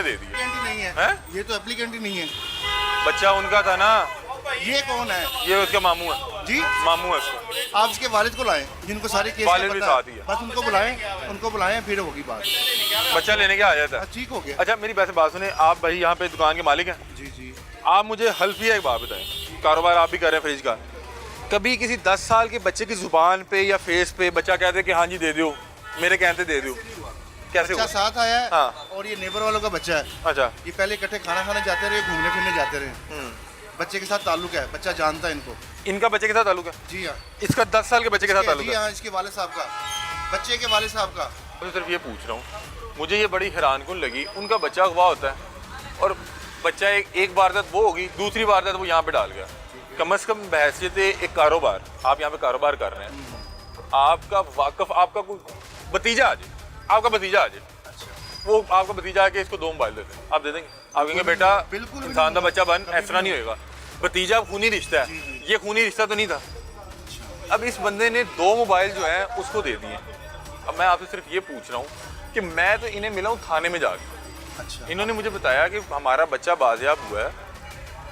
दे दिए। नहीं है, है? ये तो एप्लीकेंट ही नहीं है। बच्चा उनका था ना। ये कौन है? ये उसका मामू है जी, मामू है उसका। आप इसके वालिद को लाएं, जिनको सारे केस वालिद का भी पता साथ ही है। बस उनको बुलाएं फिर होगी बात। बच्चा लेने के आ जाता है। ठीक हो गया। अच्छा मेरी वैसे बात सुने, आप भाई यहाँ पे दुकान के मालिक हैं? जी जी। आप मुझे हल्फिया एक बात बताएं, कारोबार आप भी कर रहे हैं फ्रिज का, कभी किसी 10 साल के बच्चे की जुबान पे या फेस पे बच्चा कहते कि हाँ जी दे दो, मेरे कहते दे दो, कैसे बच्चा हुआ? साथ आया है। हाँ। और ये नेबर वालों का बच्चा है। अच्छा। ये पहले इकट्ठे खाना खाने जाते रहे, घूमने फिरने जाते रहे। बच्चे के साथ ताल्लुक है, बच्चा जानता है इनको। इनका बच्चे के साथ ताल्लुक है? जी हाँ। इसका 10 साल के बच्चे के साथ ताल्लुक जी है? हाँ, इसके वाले साहब का, बच्चे के वाले साहब का। तो सिर्फ ये पूछ रहा हूँ, मुझे ये बड़ी हैरानकुन लगी, उनका बच्चा अगवा होता है और बच्चा एक वारदात वो होगी, दूसरी वारदात वो यहाँ पे डाल गया। कम से कम बहैसियत एक कारोबार, आप यहाँ पे कारोबार कर रहे हैं, आपका वाकफ आपका कोई भतीजा आ जाए, आपका भतीजा आ जाए, वो आपका भतीजा आके इसको 2 मोबाइल देते हैं, आप दे देंगे? आप कहेंगे बेटा बिल्कुल इंसान का बच्चा बन, ऐसा नहीं होएगा। भतीजा खूनी रिश्ता है, ये खूनी रिश्ता तो नहीं था। अब इस बंदे ने 2 मोबाइल जो है उसको दे दिए। अब मैं आपसे सिर्फ ये पूछ रहा हूँ कि मैं तो इन्हें मिला हूँ थाने में जाकर। अच्छा। इन्होंने मुझे बताया कि हमारा बच्चा बाजियाब हुआ है,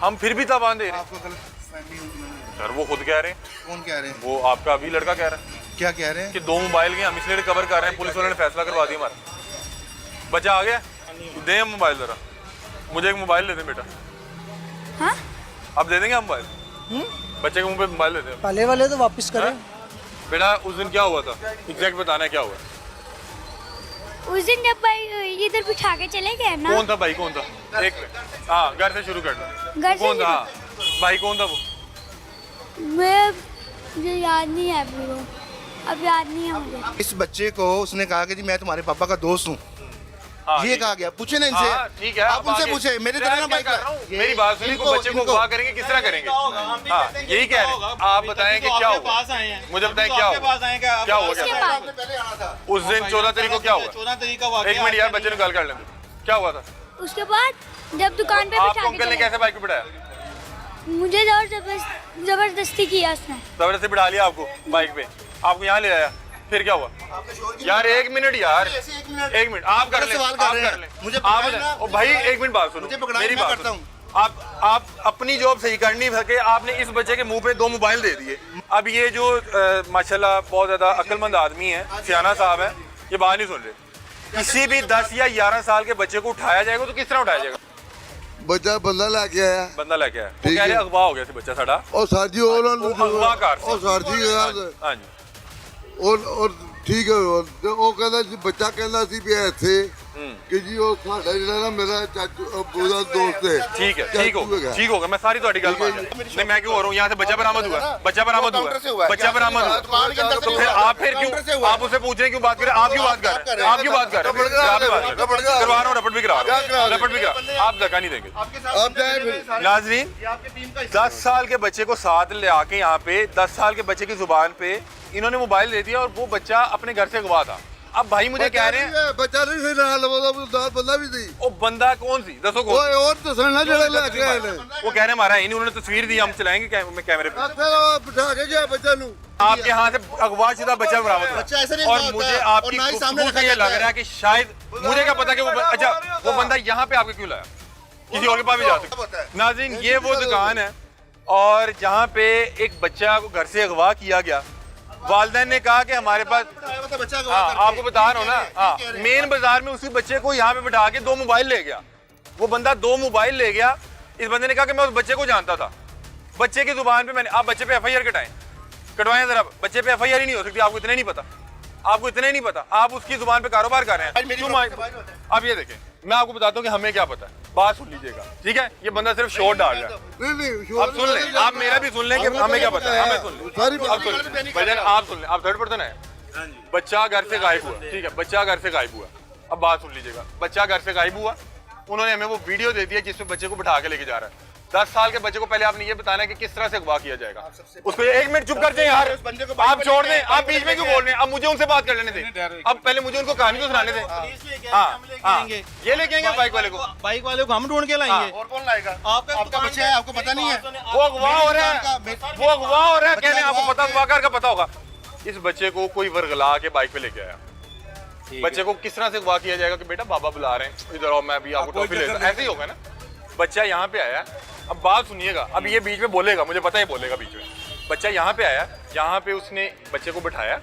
हम फिर भी ताबान दे रहे हैं। आपको गलतफहमी होगी। सर वो खुद कह रहे हैं। कौन कह रहे हैं? वो आपका अभी लड़का कह रहा है क्या कह रहे हैं? कि 2 मोबाइल के हम इसलिए रिकवर कर रहे हैं, पुलिस वालों ने फैसला करवा दिया हमारा। बच्चा आ गया, दे हम मोबाइल जरा, मुझे एक मोबाइल दे दें बेटा। हाँ? आप दे देंगे हम मोबाइल? बच्चे के मुंह पे मोबाइल दे दें पहले वाले तो वापस करें। बेटा उस दिन क्या हुआ था, एग्जैक्ट बताना है क्या हुआ? उस दिन जब भाई इधर बिठा के चले गए ना। कौन था भाई, कौन था? एक मिनट, हाँ घर से शुरू करना। घर से कौन था? हाँ भाई कौन था वो? मुझे याद नहीं है अभी वो, अब याद नहीं है मुझे। इस बच्चे को उसने कहा कि जी मैं तुम्हारे पापा का दोस्त हूँ, हाँ, ये कहा गया। पूछे ना इनसे। हाँ, ठीक है, आप उनसे आगे- पूछे, मेरे मैं तरह ना क्या बाइक कर रहा हूँ? मेरी बात सुनिए, बच्चे को अगवा करेंगे किस तरह करेंगे? हाँ यही कह रहे हैं, आप बताएं कि क्या हुआ, मुझे बताएं क्या हुआ, क्या हुआ? उसके क्या बाद पहले आना था। उस दिन 14 तारीख को क्या हुआ? 14 तारीख का हुआ। एक मिनट यार, बच्चे ने गल कर लेंगे, क्या हुआ था? उसके बाद जब दुकान पे आपको बिठा के अंकल ने चले कैसे बाइक पे बिठाया? मुझे जबरदस्ती किया उसने। जबरदस्ती बिठा लिया आपको बाइक पे, आपको यहाँ ले आया, फिर क्या हुआ? यार 1 मिनट यार, 1 मिनट आप कर लें, सवाल आप कर रहे कर हैं। लें, मुझे आप पकड़ाई ना। ओ भाई 1 मिनट बात सुनो, मुझे पकड़ाई मेरी मैं बात करता सुनो। आप अपनी जॉब सही करनी सके, आपने इस बच्चे के मुंह पे 2 मोबाइल दे दिए। अब ये जो माशाल्लाह बहुत ज्यादा अक्लमंद आदमी है, सियाना साहब है, ये बात नहीं सुन रहे। किसी भी 10 या 11 साल के बच्चे को उठाया जाएगा तो किस तरह उठाया जाएगा? ਬੱਚਾ ਬੰਦਾ ਲੈ ਕੇ ਆਇਆ बंदा लेके आया, वो ठीक कह रहे है। अगवा हो गया सी बच्चा साडा। ਉਹ ਸਰ ਜੀ ਉਹਨਾਂ ਨੂੰ ਉਹ ਅਗਵਾਕਾਰ ਸੀ। ਉਹ ਸਰ ਜੀ हाँ जी, ਉਹ ਠੀਕ ਹੈ ਤੇ ਉਹ ਕਹਿੰਦਾ ਸੀ ਬੱਚਾ ਕਹਿੰਦਾ ਸੀ ਵੀ ਇੱਥੇ ਕਿ ਜੀ ਉਹ ਸਾਡਾ ਜਿਹੜਾ ਨਾ ਮੇਰਾ ਚਾਚੂ ਅੱਬੂ ਦਾ ਦੋਸਤ ਹੈ ठीक है, ठीक होगा, ठीक होगा, मैं सारी ਤੁਹਾਡੀ ਗੱਲ मान रहा हूं। नहीं मैं क्यों हो रहा हूं, यहाँ से बच्चा बरामद हुआ, बच्चा बरामद हुआ, बच्चा बरामद हुआ, तो फिर आप फिर क्यों आप उससे पूछ रहे हैं, क्यों बात करें, आप क्यों बात कर रहे हैं, आप क्यों बात कर रहे हैं, आप बात कर रहे हैं, करवा रहा हूं, रपट भी करा रहा हूं, रपट भी करा, आप धक्का नहीं देंगे। अब जाए फिर नाजरीन, 10 साल के बच्चे को साथ ले आके यहाँ पे 10 साल के बच्चे की जुबान पे इन्होंने मोबाइल दे दिया और वो बच्चा अपने घर से अगवा था। अब भाई मुझे कह रहे हैं ਬੱਚਾ ਨਹੀਂ ਸੀ ਨਾਲ ਉਹਦਾ ਬੰਦਾ ਵੀ ਸੀ वो बंदा कौन सी, दसो कौन? ਓਏ ਹੋਰ ਦੱਸਣਾ ਜਿਹੜਾ ਲੈ ਕੇ ਆਏ ਨੇ वो कह रहे हमारा है नहीं, उन्होंने तस्वीर दी, हम चलाएंगे कैमरे पे। ਫਿਰ ਉਹ ਬਿਠਾ ਕੇ ਗਿਆ ਬੱਚੇ ਨੂੰ आपके यहाँ से अगवाशुदा बच्चा बरामद हुआ। बच्चा ऐसे नहीं और होता मुझे है, आपकी और ना ही सामने गुफ्तगू से रखा ये जाता लग रहा है कि शायद, मुझे क्या पता कि वो अच्छा वो बंदा यहाँ पे आपके क्यों लाया, किसी और के पास भी जा सकता है। नाज़रीन ये वो दुकान है और जहाँ पे एक बच्चा को घर से अगवा किया गया, वालिदैन ने कहा कि हमारे पास, बच्चा हाँ आपको बता रहा हूँ ना, हाँ मेन बाजार में उसी बच्चे को यहाँ पे बिठा के 2 मोबाइल ले गया। वो बंदा 2 मोबाइल ले गया, इस बंदे ने कहा कि मैं उस बच्चे को जानता था। बच्चे की जुबान पे मैंने, आप बच्चे पे FIR कटवाएं जरा, बच्चे पे FIR ही नहीं हो सकती, आपको इतने नहीं पता, आपको इतने नहीं पता, आप उसकी जुबान पे कारोबार कर रहे हैं। क्यों आप ये देखें, मैं आपको बताता हूँ कि हमें क्या पता है, बात सुन लीजिएगा, ठीक है? ये बंदा सिर्फ शॉट डाल रहा है, ਨਹੀਂ ਨਹੀਂ आप सुन लें, आप मेरा भी सुन लें कि हमें क्या पता है, हमें सुन लें, सारी आप सुन लें, भजन आप सुन लें, आप 3rd पर्सन है। बच्चा घर से गायब हुआ, ठीक है, बच्चा घर से गायब हुआ। अब बात सुन लीजिएगा, बच्चा घर से गायब हुआ, उन्होंने हमें वो वीडियो दे दिया जिसमें बच्चे को बिठा के लेके जा रहा है। 10 साल के बच्चे को पहले आपने ये बताना है कि किस तरह से अगवा किया जाएगा। उसको 1 मिनट चुप कर जाए यार, आप छोड़ दें, आप बीच में क्यों बोल रहे हैं? अब मुझे उनसे बात कर लेने दें, अब पहले मुझे उनको कहानी तो सुनाने दें। हाँ, ये लेके आएंगे बाइक वाले को, बाइक वाले को हम ढूंढ के लाएंगे। और कौन लाएगा? आपका बच्चा है, आपको पता नहीं है? वो अगवा हो रहा है, वो अगवा हो रहा है, कहने आपको पता, अगवाकार का पता होगा। इस बच्चे को कोई वर्गला के बाइक पे लेके आया, बच्चे को किस तरह से अगवा किया जाएगा कि बेटा बाबा बुला रहे हैं, इधर आओ, मैं अभी आपको टॉफी ले दूं, ऐसे ही होगा ना। बच्चा यहाँ पे आया, अब बात सुनिएगा, अब ये बीच में बोलेगा, मुझे पता है बोलेगा बीच में। बच्चा यहाँ पे आया, यहाँ पे उसने बच्चे को बिठाया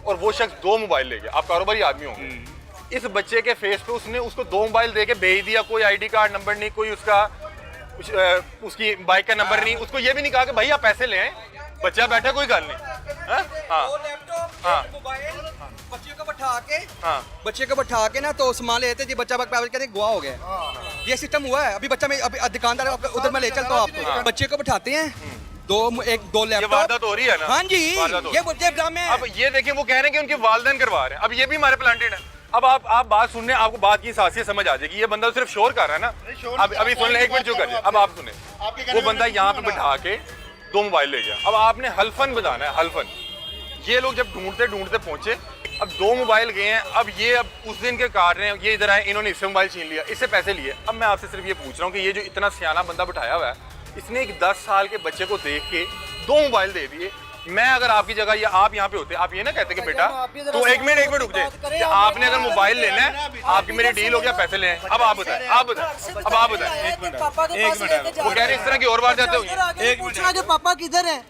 और वो शख्स 2 मोबाइल ले गया। आप कारोबारी आदमी होंगे, इस बच्चे के फेस पे उसने उसको 2 मोबाइल दे के भेज दिया, कोई आईडी कार्ड नंबर नहीं, कोई उसका उसकी बाइक का नंबर नहीं, उसको ये भी नहीं कहा कि भाई आप पैसे ले आए, बच्चा बैठा कोई गल नहीं। हाँ हाँ बच्चे को बैठा के ना तो सामान लेते जी, बच्चा कहते गुआ हो गया। ये सिस्टम हुआ है अभी। बच्चा में अभी दुकानदार उधर मैं ले चलता हूँ आपको। बच्चे को बैठाते हैं, दो लैपटॉप, वारदात हो रही है ना। हाँ जी, ये ड्रामे हैं। अब ये देखिए, वो कह रहे हैं कि उनके वालिदैन करवा रहे हैं। अब ये भी हमारे प्लांटेड है। अब आप बात सुनने, आपको बात की सासियत समझ आ जाएगी। ये बंदा तो सिर्फ शोर कर रहा है ना। अब अभी सुन ले, एक मिनट जो कर, अब आप सुने, वो बंदा यहाँ पे बिठा के 2 मोबाइल ले गया। अब आपने हल्फन बजाना है, हल्फन। ये लोग जब ढूंढते ढूंढते पहुंचे, अब 2 मोबाइल गए हैं। अब ये अब उस दिन के काट रहे हैं, ये इधर आए, इन्होंने इससे मोबाइल छीन लिया, इससे पैसे लिए। अब मैं आपसे सिर्फ ये पूछ रहा हूँ कि ये जो इतना सियाना बंदा बिठाया हुआ है, इसने एक 10 साल के बच्चे को देख के 2 मोबाइल दे दिए। मैं अगर आपकी जगह या आप यहाँ पे होते, आप ये ना कहते कि बेटा तो एक मिनट रुक जाए, आपने अगर मोबाइल लेना है, आपकी मेरी डील हो गया, पैसे ले। अब आप बताएं, अब आप बताएं। एक मिनट, वो कह रहे इस तरह की और बात जाते होंगे। एक पूछना कि पापा किधर है,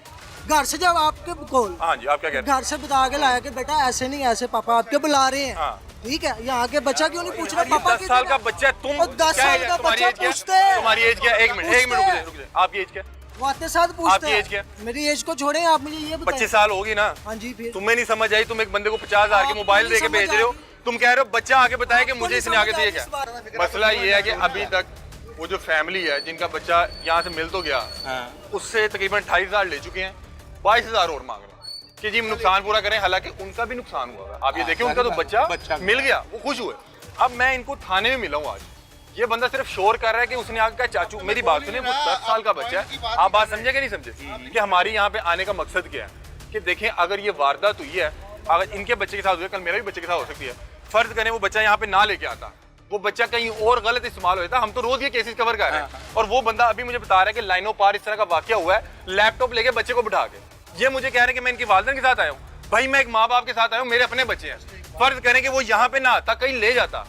घर से जब आपके कॉल, हाँ जी, आप क्या कह रहे हैं? घर से बता के लाया कि बेटा ऐसे नहीं, ऐसे पापा आपके बुला रहे हैं। हाँ। ठीक है, यहाँ के बच्चा क्यों नहीं पूछ रहा पापा 10 साल का बच्चा है, तुम 10 साल का बच्चा पूछते हैं। तुम्हारी एज क्या है? एक मिनट रुक जाए, आपकी एज क्या है? वो आते साथ पूछते आपकी एज क्या हैं। मेरी एज को छोड़े, आप मुझे ये बताएं। 25 साल होगी ना। हाँ जी, फिर तुम्हें नहीं समझ आई, तुम एक बंदे को 50,000 के मोबाइल दे के भेज रहे हो, तुम कह रहे हो बच्चा आके बताया कि मुझे इसने आगे दिया क्या। मसला ये है कि अभी तक वो जो फैमिली है जिनका बच्चा यहाँ से मिल तो गया, उससे तकरीबन 28,000 ले चुके हैं, 22,000 और मांग रहे हैं कि जी नुकसान पूरा करें, हालांकि उनका भी नुकसान हुआ है। आप ये देखिए, उनका तो बच्चा मिल गया, वो खुश हुए। अब मैं इनको थाने में मिला हूँ आज, ये बंदा सिर्फ शोर कर रहा है कि उसने आगे कहा चाचू, मेरी बात सुने, वो 10 साल का बच्चा है। आप बात समझे कि नहीं समझे कि हमारी यहाँ पे आने का मकसद क्या है कि देखें, अगर ये वारदात हुई है, अगर इनके बच्चे के साथ हुई है, कल मेरा भी बच्चे के साथ हो सकती है। फर्ज करें वो बच्चा यहाँ पे ना लेके आता, वो बच्चा कहीं और गलत इस्तेमाल होता, हम तो रोज ये केसेस कवर कर रहे हैं। और वो बंदा अभी मुझे बता रहा है कि लाइनों पार इस तरह का वाकया हुआ है, लैपटॉप लेके बच्चे को बिठा के। ये मुझे कह रहे हैं कि मैं इनकी वालिदैन के साथ आया हूँ। भाई मैं एक माँ बाप के साथ आया हूँ, मेरे अपने बच्चे हैं। फर्ज करें कि वो यहाँ पे ना आता, कहीं ले जाता।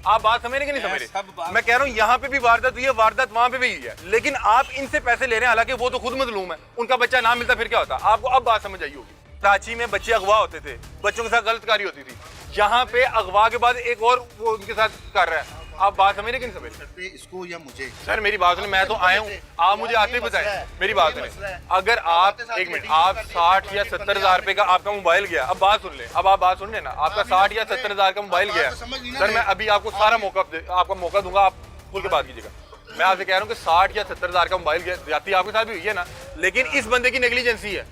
आप बात समझ रहे कि नहीं समझ रहे? मैं कह रहा हूँ यहाँ पे भी वारदात हुई है, वारदात वहां पे भी हुई है, लेकिन आप इनसे पैसे ले रहे हैं, हालांकि वो तो खुद मजलूम है, उनका बच्चा ना मिलता फिर क्या होता। आपको अब बात समझ आई होगी। कराची में बच्चे अगवा होते थे, बच्चों के साथ गलतकारी होती थी, यहाँ पे अगवा के बाद एक और वो उनके साथ कर रहा है। आप बात समझ रहे कि नहीं समझ रहे? इसको या मुझे सर मेरी बात सुने, मैं तो आया हूँ, आप मुझे आते ही बताएं। मेरी बात सुने, अगर आप एक मिनट, आप 60 या 70,000 रुपए का आपका मोबाइल गया, अब बात सुन ले, अब आप बात सुन ले ना, आपका 60 या 70,000 का मोबाइल गया, सर मैं अभी आपको सारा आपका मौका दूंगा, आप खुल के बात कीजिएगा। मैं आपसे कह रहा हूँ कि 60 या 70,000 का मोबाइल गया, जाती आपके साथ भी हुई है ना, लेकिन इस बंदे की नेग्लिजेंसी है।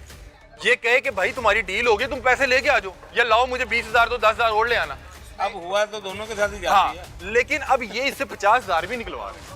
ये कहे कि भाई तुम्हारी डील होगी, तुम पैसे लेके आ जाओ, या लाओ मुझे 20,000 दो, 10,000 और ले आना। अब हुआ तो दोनों के साथ ही जाती हाँ, है। लेकिन अब ये इससे 50,000 भी निकलवा रहे हैं।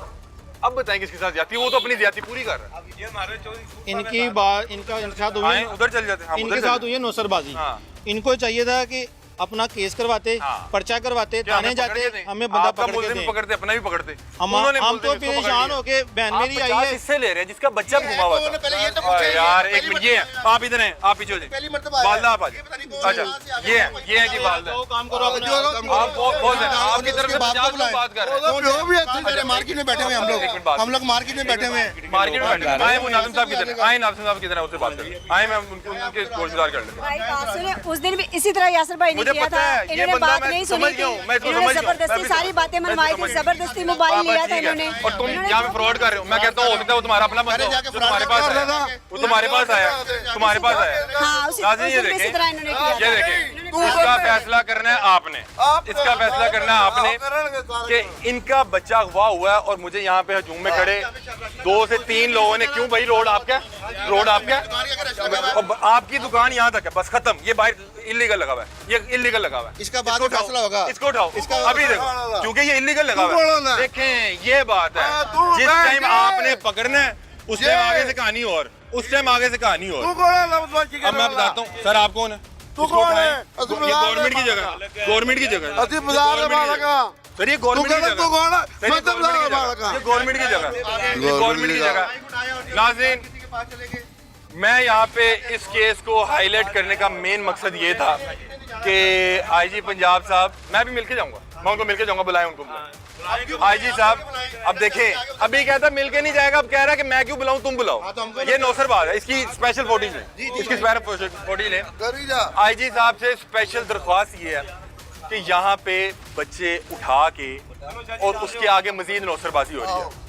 अब बताएं किसके साथ जाती है, वो तो अपनी ज्यादती पूरी कर रहा है। ये हमारे 24 इनकी बात इनके साथ हुई आए, उधर चल जाते हैं। हाँ, इनके उधर साथ चल- हुई है नौसरबाजी। हाँ। इनको चाहिए था कि अपना केस करवाते, हाँ। पर्चा करवाते, क्या थाने हमें पकड़ जाते, के दें? हमें बंदा आपका पकड़ के मुल्जिम दें। पकड़ते, अपना भी पकड़ते। हम उन्होंने तो मुल्जिम इसको पकड़ परेशान लिया। होके बहन आप मेरी आई 50 है, हिस्से ले रहे हैं जिसका बच्चा घुमा हुआ था। पहले ये तो अरे पूछे, यार पहली एक मिनट, ये है, आप इधर हैं, आप पीछे हो जाइए। पहली मर्तबा आया। वालदा आप आ ये पता नहीं जाइए। कौन अच्छा, यहाँ से ये है जी वालदा। तो काम करो अपना। आप बहुत हैं, आपकी तरफ से 50 लोग बात कर रहे हैं। जो भी अच्छी मार्केट में बैठे हुए हैं एक मिनट बात। हम लोग मार्केट में बैठे हुए हैं। मार्केट में बैठे हैं। आए वो नाज़िम साहब किधर है? आए नाज़िम साहब किधर है, उससे बात करें। आए मैं उनके गोशदार कर लेता हूँ। भाई बात सुने, उस दिन भी इसी तरह यासर भाई ने मुझे किया पता था, है, ये इन्होंने बंदा बात मैं नहीं समझ सुनी थी, गया हूँ, मैं इसको इन्होंने समझ गया हूँ। जबरदस्ती मैं सारी बातें मैं मनवाई समझ थी, गया। जबरदस्ती मोबाइल लिया था इन्होंने। और तुम यहाँ पे फ्रॉड कर रहे हो। मैं कहता हूँ हो सकता है वो तुम्हारा अपना बंदा हो, जो तुम्हारे पास आया, वो तुम्हारे पास आया, तुम्हारे पास आया। हाँ, उसी नाज़िम ये दिन इसी देखें, तरह इन्होंने किया ये था। देखें, इसका फैसला करना है आपने, इसका फैसला करना है आपने कि इनका बच्चा अगवा हुआ है और मुझे यहाँ पे हजूम में खड़े 2 से 3 लोगों ने, क्यों भाई रोड आपका, रोड आपका, और आपकी दुकान यहाँ तक है, बस खत्म। ये बाहर इलीगल लगा हुआ है, ये इलीगल लगा हुआ है। इसका बाद में फैसला होगा। इसको उठाओ, अभी देखो, क्योंकि ये इलीगल लगा हुआ है। देखें ये बात है, जिस टाइम आपने पकड़ना है उस टाइम आगे से कहानी और, उस टाइम आगे से कहानी और। अब मैं बताता हूँ सर, आप कौन है? इसको उठाएं। ये गवर्नमेंट की जगह, गवर्नमेंट की जगह, सर ये गवर्नमेंट की जगह, सर ये गवर्नमेंट की जगह, ये गवर्नमेंट की जगह, नाज़रीन मैं यहाँ पे इस केस को हाईलाइट करने का मेन मकसद ये था कि आईजी पंजाब साहब, मैं भी मिलके जाऊंगा, मैं उनको मिलके जाऊंगा, बुलाएं उनको। आईजी साहब अब देखें, अभी कहता मिलके नहीं जाएगा, अब कह रहा है कि मैं क्यों बुलाऊं, तुम बुलाओ। ये नौसरबाज है, इसकी स्पेशल फुटेज है, इसकी स्पेशल फुटेज है। आईजी साहब से स्पेशल दरख्वास्त ये है कि यहाँ पे बच्चे उठा के और उसके आगे मजीद नौसरबाजी हो रही है।